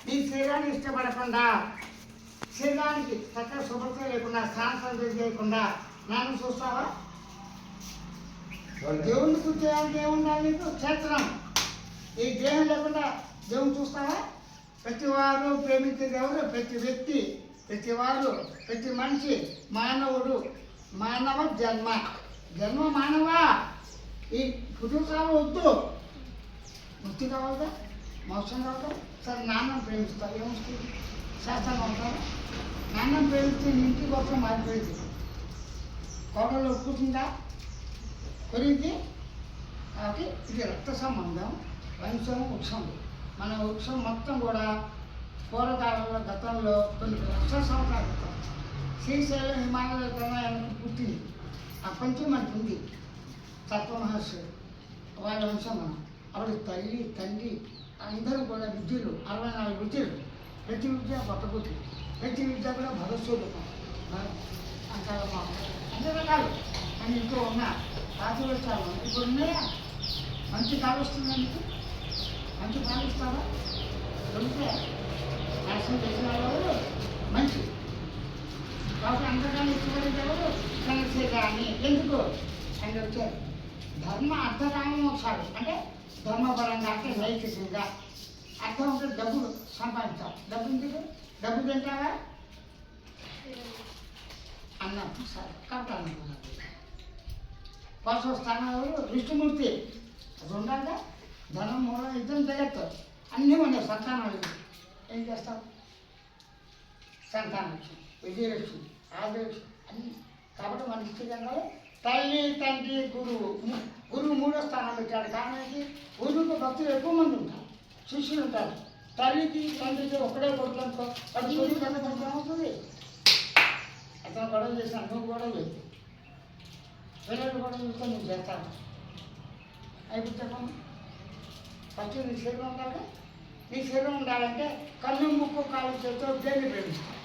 నీ శరీరాన్ని ఇష్టపడకుండా శరీరానికి చక్కగా శుభ్రత లేకుండా స్నానం చేయకుండా నాన్న చూస్తావా? దేవుని కూర్చోడానికి ఏముండాలి? నీకు క్షేత్రం. ఈ దేహం లేకుండా దేవుని చూస్తావా? ప్రతివారు ప్రేమించేది ఎవరు? ప్రతి వ్యక్తి, ప్రతివారు, ప్రతి మనిషి మానవుడు. మానవ జన్మ మానవ. ఈ కుటుంబాలు వద్దు. ముక్తి కావాలిగా, మోసం కావాలిగా. సరే నాన్నను ప్రేమిస్తావు, ఏమొస్తుంది? శాస్త్రంగా ఉంటారా? నాన్నను ప్రేమిస్తే నీ ఇంటి కోసం మారిపోయింది. కోడలు ఒప్పుకుంటుందా? కొరింది. కాబట్టి ఇది రక్త సంబంధం, వంశం, వృక్షం. మన వృక్షం మొత్తం కూడా పూర్వకాలంలో గతంలో కొన్ని లక్షల సంవత్సరాల క్రితం శ్రీశైలం హిమాలయ కన్నా పుట్టింది. అప్పటి నుంచి మనకు ఉంది. తత్వ మహర్షి వాళ్ళ వంశం మనం. ఆవిడ తల్లి, తండ్రి అందరూ కూడా విద్యలు, 64 విద్యలు. ప్రతి విద్య కొత్తబుద్ధి, ప్రతి విద్య కూడా భగవద్స్వరూపం. అంటారు మా అన్ని రకాలు అని ఇంట్లో ఉన్నా రాత్రి వచ్చాము. ఇప్పుడు ఉన్నాయా? మంచి కాలు వస్తుందా మీకు? మంచి కాలు ఇస్తారా? దొరికితే దర్శనం చేసిన వాళ్ళు మంచి. కాబట్టి అందరికీ ఇష్టపడేది ఎవరు? చంద్రశేఖరాన్ని. ఎందుకు ఆయన వచ్చారు? ధర్మ అర్థరామోక్షాలు అంటే ధర్మపరంగా, అంటే నైతికంగా. అర్థం అంటే డబ్బు సంపాదించాలి. డబ్బు ఎందుకు? డబ్బు తింటావా? అన్నం సరే కాబట్టి అన్నం. పరశు స్థానాలు విష్ణుమూర్తి అది ఉండాలిగా. ధనం మూలం ఇద్దరు జగత్తు అన్నీ ఉన్నాయి. సంతానాలు ఏం చేస్తావు? సంతానలక్ష్మి, విజయలక్ష్మి, ఆదిలక్ష్మి అన్నీ. కాబట్టి మన ఇష్టంగా తల్లి, తండ్రి, గురువు. గురువు 3వ స్థానం పెట్టాడు. కారణం ఏంటి? గురువుకు భక్తులు ఎక్కువ మంది ఉంటారు, శిష్యులు ఉంటారు. తల్లికి, తండ్రికి ఒక్కడే కొడుకునుకో, అది గురువు కన్నా కొంచెం అవుతుంది. అతను గొడవ చేశాను, నువ్వు గొడవ లేదు. పిల్లలు గొడవ చేస్తే నువ్వు చేస్తాను. అయిపోతే చెప్పండి. ఫస్ట్ నీ శరీరం ఉండాలి. నీ శరీరం ఉండాలంటే కన్ను, ముక్కు, కాలు, చేతితో దేన్ని ప్రేమిస్తావు.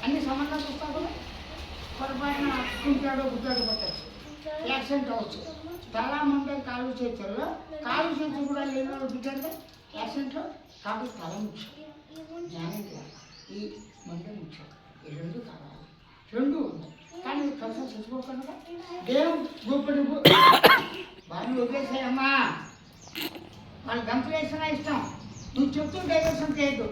అన్ని సమానంగా చూస్తావు కదా. పొరపాటున కుంటాడు, గుడ్డాడు పట్టచ్చు, యాక్సిడెంట్ అవ్వచ్చు. చాలా మంది కాలు చేతుల్లో, కాలు చేతులు కూడా లేని వాళ్ళు బిడ్డంటే యాక్సిడెంట్లో. కాబట్టి తల ముఖ్యం, జ్ఞానం కావాలి, ఈ మంది ముఖ్యం. ఈ 2 కావాలి. 2 ఉన్నాయి కానీ కలిసి చచ్చిపోకుండా దేవుడు గొప్పడి వాళ్ళు వదిలేసాయమ్మా. వాళ్ళు గంతులు వేసినా ఇష్టం. నువ్వు చెప్తూ డైవర్షన్ చేయదు.